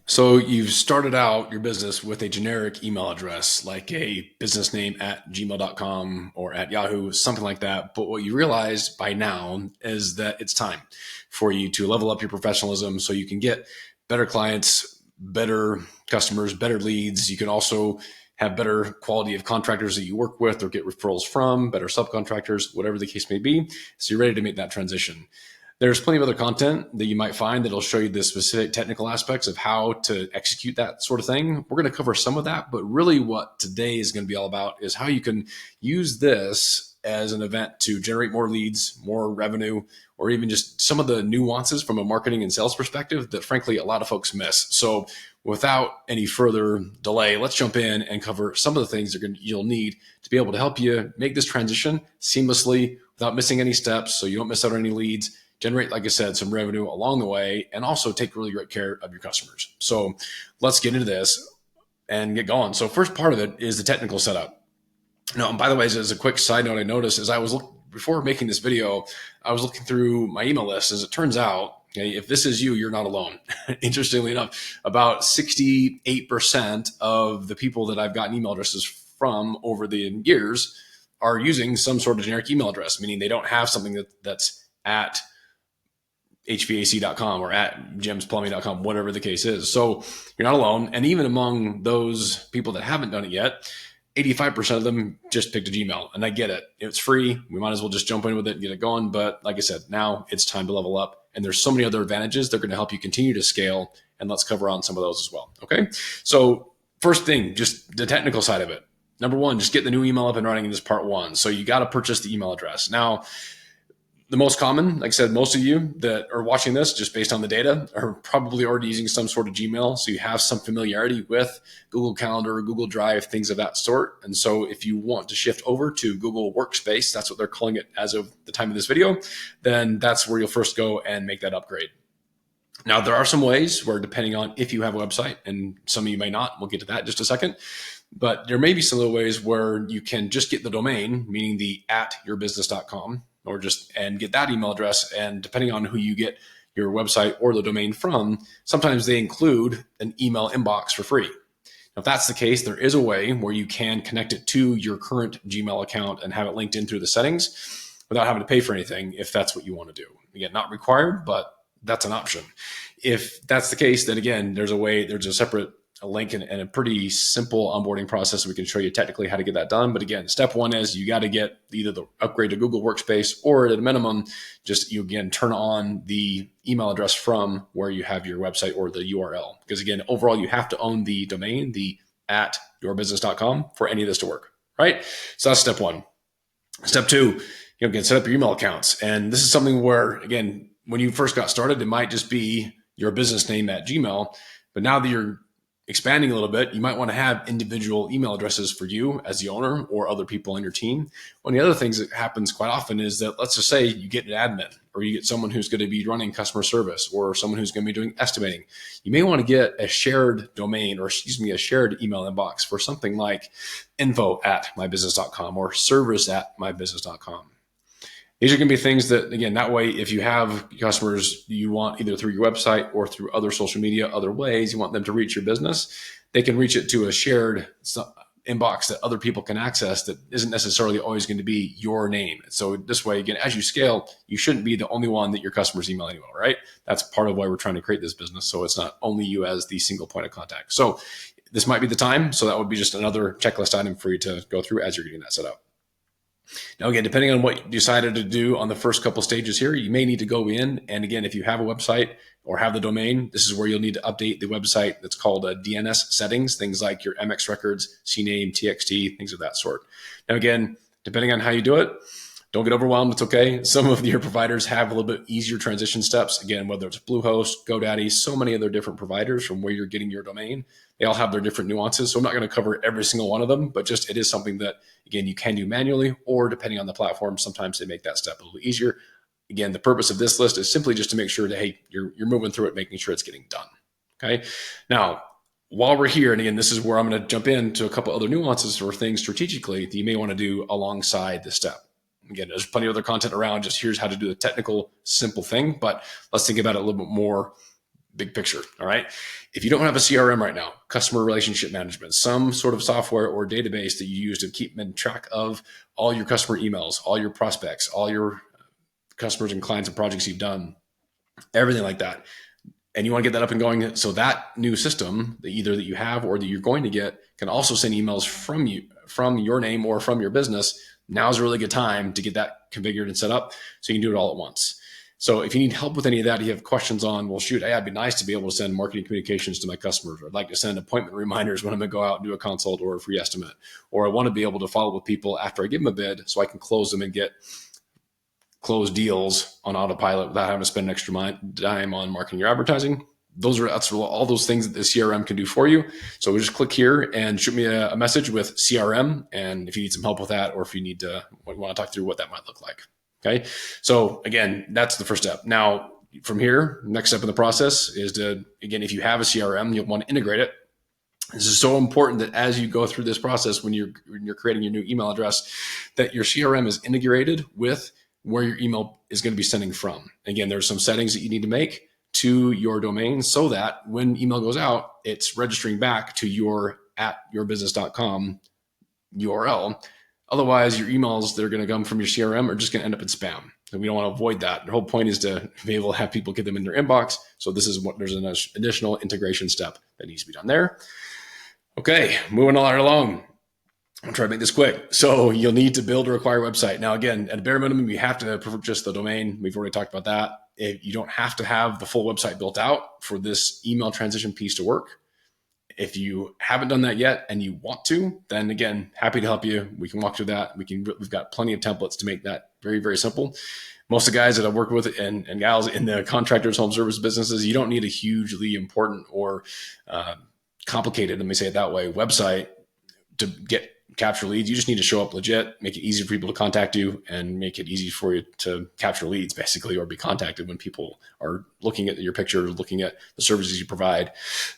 So you've started out your business with a generic email address, like a business name at gmail.com or at Yahoo, something like that. But what you realize by now is that it's time for you to level up your professionalism so you can get better clients, better customers, better leads. You can also have better quality of contractors that you work with or get referrals from, better subcontractors, whatever the case may be. So you're ready to make that transition. There's plenty of other content that you might find that'll show you the specific technical aspects of how to execute that sort of thing. We're going to cover some of that, but really what today is going to be all about is how you can use this as an event to generate more leads, more revenue, or even just some of the nuances from a marketing and sales perspective that frankly a lot of folks miss. So without any further delay, let's jump in and cover some of the things you'll need to be able to help you make this transition seamlessly without missing any steps so you don't miss out on any leads, generate, like I said, some revenue along the way, and also take really great care of your customers. So let's get into this and get going. So first part of it is the technical setup. Now, and by the way, as a quick side note, I noticed as I was before making this video, I was looking through my email list. As it turns out, okay, if this is you, you're not alone. Interestingly enough, about 68% of the people that I've gotten email addresses from over the years are using some sort of generic email address, meaning they don't have something that's at HVAC.com or at gemsplumbing.com, whatever the case is. So you're not alone. And even among those people that haven't done it yet, 85% of them just picked a Gmail. And I get it. It's free. We might as well just jump in with it and get it going. But like I said, now it's time to level up. And there's so many other advantages that are going to help you continue to scale. And let's cover on some of those as well. Okay. So first thing, just the technical side of it. Number one, just get the new email up and running in this part one. So you got to purchase the email address. Now, the most common, like I said, most of you that are watching this just based on the data are probably already using some sort of Gmail. So you have some familiarity with Google Calendar, Google Drive, things of that sort. And so if you want to shift over to Google Workspace, that's what they're calling it as of the time of this video, then that's where you'll first go and make that upgrade. Now, there are some ways where depending on if you have a website, and some of you may not, we'll get to that in just a second, but there may be some little ways where you can just get the domain, meaning the at yourbusiness.com, or just and get that email address. And depending on who you get your website or the domain from, sometimes they include an email inbox for free. Now, if that's the case, there is a way where you can connect it to your current Gmail account and have it linked in through the settings without having to pay for anything if that's what you want to do. Again, not required, but that's an option. If that's the case, then again, there's a separate link and a pretty simple onboarding process. We can show you technically how to get that done. But again, step one is you got to get either the upgrade to Google Workspace or at a minimum, just you again, turn on the email address from where you have your website or the URL. Because again, overall, you have to own the domain, the at yourbusiness.com for any of this to work, right? So that's step one. Step two, again, set up your email accounts. And this is something where, again, when you first got started, it might just be your business name at Gmail. But now that you're expanding a little bit, you might want to have individual email addresses for you as the owner or other people on your team. One of the other things that happens quite often is that, let's just say you get an admin or you get someone who's going to be running customer service or someone who's going to be doing estimating. You may want to get a shared domain or, a shared email inbox for something like info@mybusiness.com or service@mybusiness.com. These are going to be things that, again, that way, if you have customers you want either through your website or through other social media, other ways you want them to reach your business, they can reach it to a shared inbox that other people can access that isn't necessarily always going to be your name. So this way, again, as you scale, you shouldn't be the only one that your customers email anymore, right? That's part of why we're trying to create this business. So it's not only you as the single point of contact. So this might be the time. So that would be just another checklist item for you to go through as you're getting that set up. Now, again, depending on what you decided to do on the first couple stages here, you may need to go in. And again, if you have a website or have the domain, this is where you'll need to update the website. That's called DNS settings, things like your MX records, CNAME, TXT, things of that sort. Now, again, depending on how you do it, don't get overwhelmed. It's okay. Some of your providers have a little bit easier transition steps. Again, whether it's Bluehost, GoDaddy, so many other different providers from where you're getting your domain, they all have their different nuances. So I'm not going to cover every single one of them, but just it is something that, again, you can do manually or depending on the platform, sometimes they make that step a little easier. Again, the purpose of this list is simply just to make sure that, hey, you're moving through it, making sure it's getting done. Okay. Now, while we're here, and again, this is where I'm going to jump into a couple other nuances or things strategically that you may want to do alongside this step. Again, there's plenty of other content around just here's how to do the technical, simple thing, but let's think about it a little bit more big picture. All right. If you don't have a CRM right now, customer relationship management, some sort of software or database that you use to keep in track of all your customer emails, all your prospects, all your customers and clients and projects you've done, everything like that. And you want to get that up and going. So that new system that either that you have or that you're going to get can also send emails from you, from your name or from your business. Now's a really good time to get that configured and set up so you can do it all at once. So if you need help with any of that, you have questions on, well, shoot, it'd be nice to be able to send marketing communications to my customers. Or I'd like to send appointment reminders when I'm going to go out and do a consult or a free estimate. Or I want to be able to follow with people after I give them a bid so I can close them and get close deals on autopilot without having to spend an extra dime on marketing or advertising. That's all those things that the CRM can do for you. So we just click here and shoot me a message with CRM. And if you need some help with that, or if you need to want to talk through what that might look like. Okay. So again, that's the first step. Now from here, next step in the process is to, again, if you have a CRM, you'll want to integrate it. This is so important that as you go through this process, when you're creating your new email address, that your CRM is integrated with where your email is going to be sending from. Again, there's some settings that you need to make to your domain so that when email goes out, it's registering back to your @yourbusiness.com URL. Otherwise, your emails that are going to come from your CRM are just going to end up in spam. And we don't want to avoid that. The whole point is to be able to have people get them in their inbox. So this is there's an additional integration step that needs to be done there. Okay, moving on along. I'll try to make this quick. So you'll need to build or acquire a website. Now, again, at a bare minimum, you have to purchase the domain. We've already talked about that. If you don't have to have the full website built out for this email transition piece to work. If you haven't done that yet and you want to, then again, happy to help you. We can walk through that. We've got plenty of templates to make that very, very simple. Most of the guys that I've worked with and gals in the contractors, home service businesses, you don't need a hugely important or complicated, let me say it that way, website to capture leads. You just need to show up legit, make it easy for people to contact you, and make it easy for you to capture leads, basically, or be contacted when people are looking at your picture, looking at the services you provide,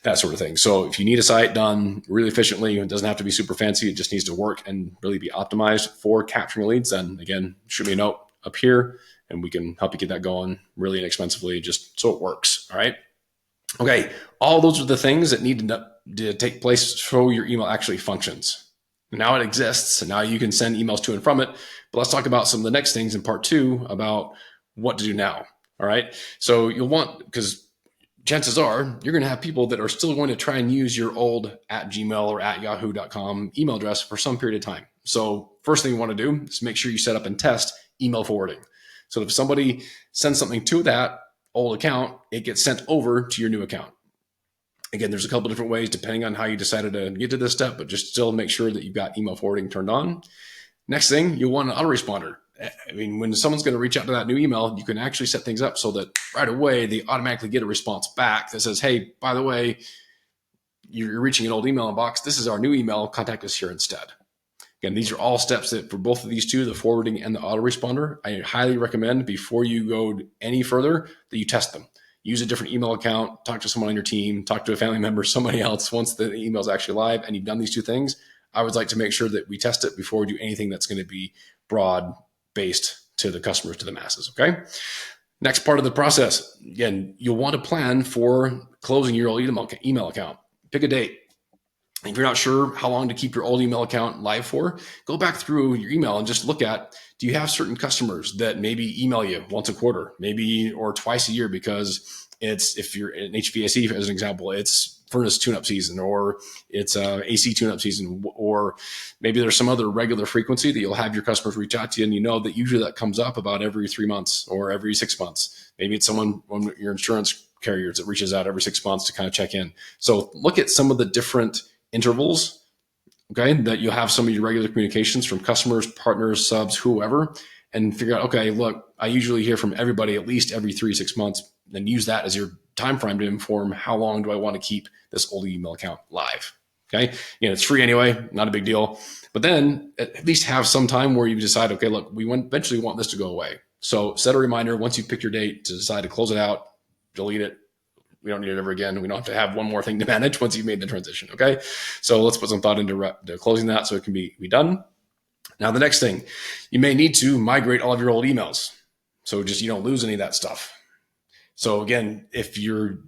that sort of thing. So if you need a site done really efficiently, it doesn't have to be super fancy. It just needs to work and really be optimized for capturing leads. Then again, shoot me a note up here and we can help you get that going really inexpensively, just so it works. All right. Okay. All those are the things that need to take place so your email actually functions. Now it exists, and now you can send emails to and from it. But let's talk about some of the next things in part 2 about what to do now. All right. So you'll want, because chances are you're going to have people that are still going to try and use your old @gmail or @yahoo.com email address for some period of time. So first thing you want to do is make sure you set up and test email forwarding. So if somebody sends something to that old account, it gets sent over to your new account. Again, there's a couple different ways depending on how you decided to get to this step, but just still make sure that you've got email forwarding turned on. Next thing, you'll want an autoresponder. I mean, when someone's going to reach out to that new email, you can actually set things up so that right away they automatically get a response back that says, hey, by the way, you're reaching an old email inbox. This is our new email. Contact us here instead. Again, these are all steps that for both of these two, the forwarding and the autoresponder, I highly recommend before you go any further that you test them. Use a different email account, talk to someone on your team, talk to a family member, somebody else. Once the email's actually live and you've done these two things, I would like to make sure that we test it before we do anything that's going to be broad-based to the customers, to the masses, okay? Next part of the process, again, you'll want to plan for closing your old email account. Pick a date. If you're not sure how long to keep your old email account live for, go back through your email and just look at, do you have certain customers that maybe email you once a quarter, maybe or twice a year, because it's, if you're in HVAC as an example, it's furnace tune-up season, or it's AC tune-up season, or maybe there's some other regular frequency that you'll have your customers reach out to you, and you know that usually that comes up about every 3 months or every 6 months. Maybe it's one of your insurance carriers that reaches out every 6 months to kind of check in. So look at some of the different intervals, okay, that you'll have some of your regular communications from customers, partners, subs, whoever, and figure out, okay, look, I usually hear from everybody at least every 3 to 6 months, then use that as your time frame to inform how long do I want to keep this old email account live. Okay. It's free anyway, not a big deal. But then at least have some time where you decide, okay, look, we eventually want this to go away. So set a reminder once you pick your date to decide to close it out, delete it. We don't need it ever again. We don't have to have one more thing to manage once you've made the transition. Okay. So let's put some thought into closing that so it can be done. Now, the next thing, you may need to migrate all of your old emails. So just, you don't lose any of that stuff. So again, if you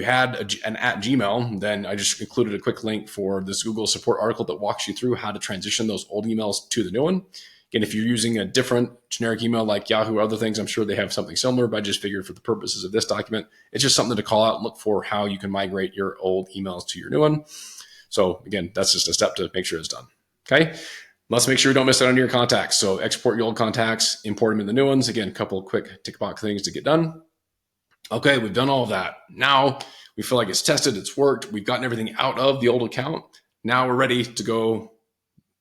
had an at Gmail, then I just included a quick link for this Google support article that walks you through how to transition those old emails to the new one. Again, if you're using a different generic email like Yahoo or other things, I'm sure they have something similar, but I just figured for the purposes of this document, it's just something to call out and look for how you can migrate your old emails to your new one. So again, that's just a step to make sure it's done. Okay. Let's make sure we don't miss out on your contacts. So export your old contacts, import them in the new ones. Again, a couple of quick tick box things to get done. Okay, we've done all of that. Now we feel like it's tested, it's worked. We've gotten everything out of the old account. Now we're ready to go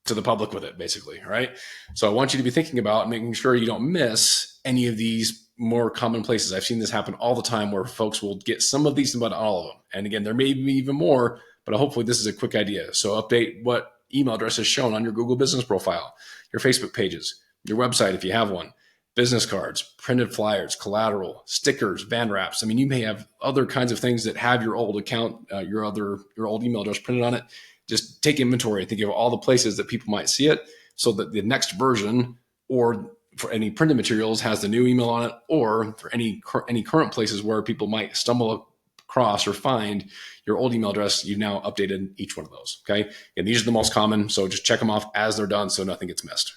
to the public with it, basically. All right. So I want you to be thinking about making sure you don't miss any of these more common places. I've seen this happen all the time where folks will get some of these, but all of them. And again, there may be even more, but hopefully this is a quick idea. So update what email address is shown on your Google business profile, your Facebook pages, your website if you have one, business cards, printed flyers, collateral, stickers, band wraps. I mean, you may have other kinds of things that have your old account, your old email address printed on it. Just take inventory, think of all the places that people might see it so that the next version or for any printed materials has the new email on it, or for any current places where people might stumble across or find your old email address, you've now updated each one of those. Okay. And these are the most common. So just check them off as they're done so nothing gets missed.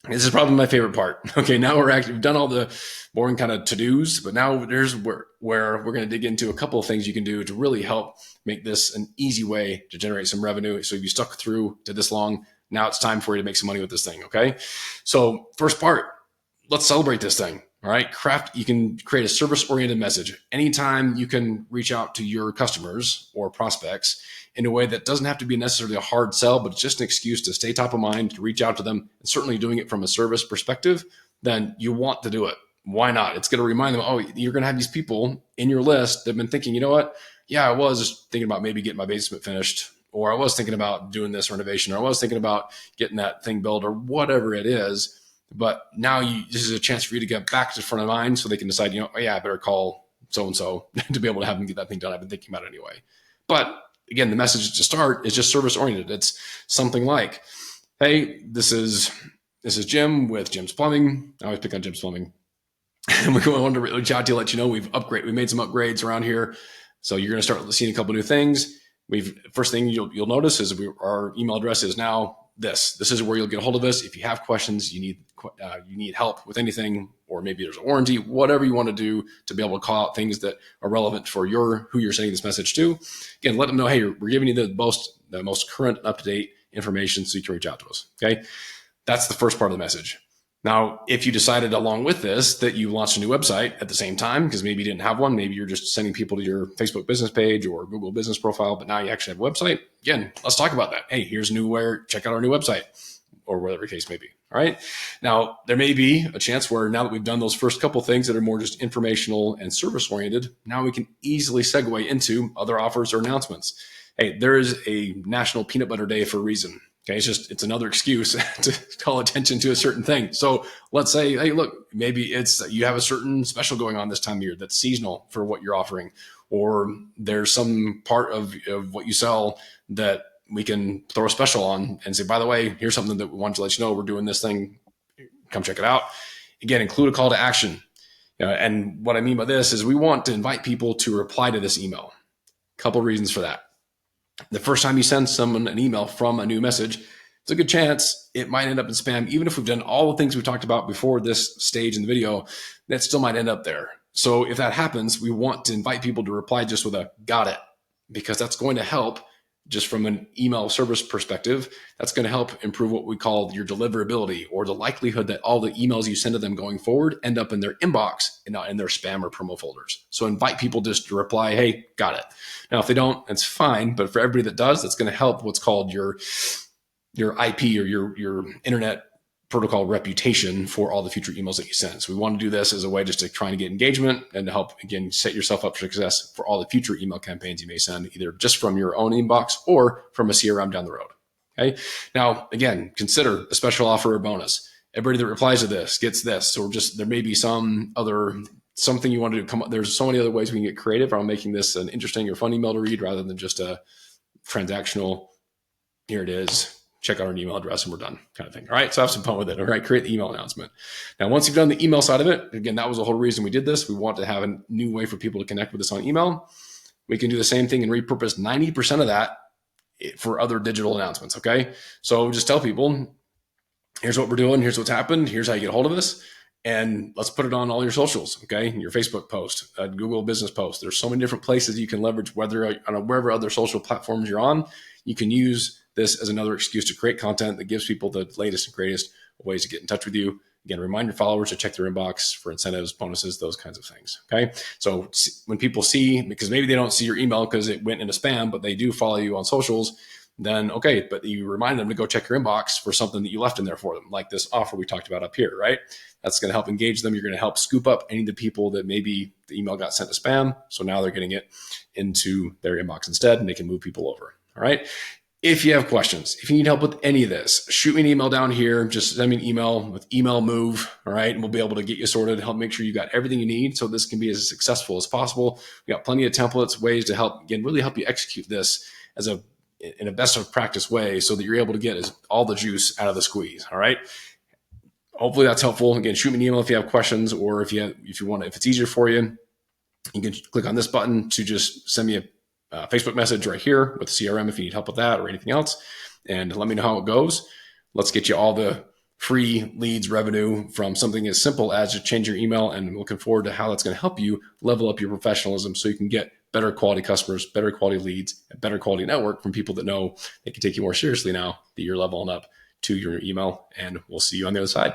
This is probably my favorite part. Okay, now we've done all the boring kind of to-dos, but now there's where we're going to dig into a couple of things you can do to really help make this an easy way to generate some revenue. So if you stuck through to this long, now it's time for you to make some money with this thing. Okay, so first part, let's celebrate this thing. All right, you can create a service-oriented message. Anytime you can reach out to your customers or prospects in a way that doesn't have to be necessarily a hard sell, but it's just an excuse to stay top of mind, to reach out to them, and certainly doing it from a service perspective, then you want to do it. Why not? It's going to remind them, oh, you're going to have these people in your list that have been thinking, you know what? Yeah, I was thinking about maybe getting my basement finished, or I was thinking about doing this renovation, or I was thinking about getting that thing built, or whatever it is. But now this is a chance for you to get back to the front of mind so they can decide, oh yeah, I better call so-and-so to be able to have them get that thing done. I've been thinking about it anyway. But again, the message to start is just service oriented. It's something like, hey, this is Jim with Jim's Plumbing. I always pick on Jim's Plumbing. And we wanted to reach out to let you know we made some upgrades around here. So you're going to start seeing a couple new things. First thing you'll notice is our email address is now this is where you'll get a hold of us. If you have questions, you need help with anything, or maybe there's a warranty, whatever you want to do to be able to call out things that are relevant for who you're sending this message to. Again, let them know, hey, we're giving you the most current, up-to-date information so you can reach out to us. Okay. That's the first part of the message. Now, if you decided along with this that you launched a new website at the same time, because maybe you didn't have one, maybe you're just sending people to your Facebook business page or Google business profile, but now you actually have a website. Again, let's talk about that. Hey, here's check out our new website, or whatever the case may be. All right. Now, there may be a chance where now that we've done those first couple things that are more just informational and service oriented, now we can easily segue into other offers or announcements. Hey, there is a National Peanut Butter Day for a reason. Okay, it's another excuse to call attention to a certain thing. So let's say, hey, look, maybe you have a certain special going on this time of year that's seasonal for what you're offering, or there's some part of what you sell that we can throw a special on and say, by the way, here's something that we want to let you know we're doing this thing. Come check it out. Again, include a call to action. And what I mean by this is we want to invite people to reply to this email. A couple of reasons for that. The first time you send someone an email from a new message, it's a good chance it might end up in spam. Even if we've done all the things we talked about before this stage in the video, that still might end up there. So if that happens, we want to invite people to reply just with a got it, because that's going to help just from an email service perspective. That's going to help improve what we call your deliverability, or the likelihood that all the emails you send to them going forward end up in their inbox and not in their spam or promo folders. So invite people just to reply, hey, got it. Now, if they don't, it's fine. But for everybody that does, that's going to help what's called your IP, or your internet protocol reputation for all the future emails that you send. So we want to do this as a way just to try to get engagement and to help, again, set yourself up for success for all the future email campaigns you may send, either just from your own inbox or from a CRM down the road. Okay. Now, again, consider a special offer or bonus. Everybody that replies to this gets this, or just there may be something you want to do. There's so many other ways we can get creative around making this an interesting or fun email to read rather than just a transactional. Here it is. check out our email address and we're done, kind of thing. All right. So have some fun with it. All right. Create the email announcement. Now, once you've done the email side of it, again, that was the whole reason we did this. We want to have a new way for people to connect with us on email. We can do the same thing and repurpose 90% of that for other digital announcements. Okay. So just tell people, here's what we're doing. Here's what's happened. Here's how you get a hold of us. And let's put it on all your socials, okay? Your Facebook post, Google business post. There's so many different places you can leverage, wherever other social platforms you're on. You can use this as another excuse to create content that gives people the latest and greatest ways to get in touch with you. Again, remind your followers to check their inbox for incentives, bonuses, those kinds of things, okay? So when people see, because maybe they don't see your email because it went into spam, but they do follow you on socials, then okay, but you remind them to go check your inbox for something that you left in there for them, like this offer we talked about up here, right? That's going to help engage them. You're going to help scoop up any of the people that maybe the email got sent to spam. So now they're getting it into their inbox instead, and they can move people over. All right. If you have questions, if you need help with any of this, shoot me an email down here. Just send me an email with email move. All right. And we'll be able to get you sorted, help make sure you got everything you need so this can be as successful as possible. We got plenty of templates, ways to help, again, really help you execute this in a best of practice way so that you're able to get all the juice out of the squeeze. All right. Hopefully that's helpful. Again, shoot me an email if you have questions, or if you want to, if it's easier for you, you can click on this button to just send me a Facebook message right here with CRM if you need help with that or anything else, and let me know how it goes. Let's get you all the free leads revenue from something as simple as just change your email, and I'm looking forward to how that's going to help you level up your professionalism so you can get better quality customers, better quality leads, and better quality network from people that know they can take you more seriously now that you're leveling up to your email. And we'll see you on the other side.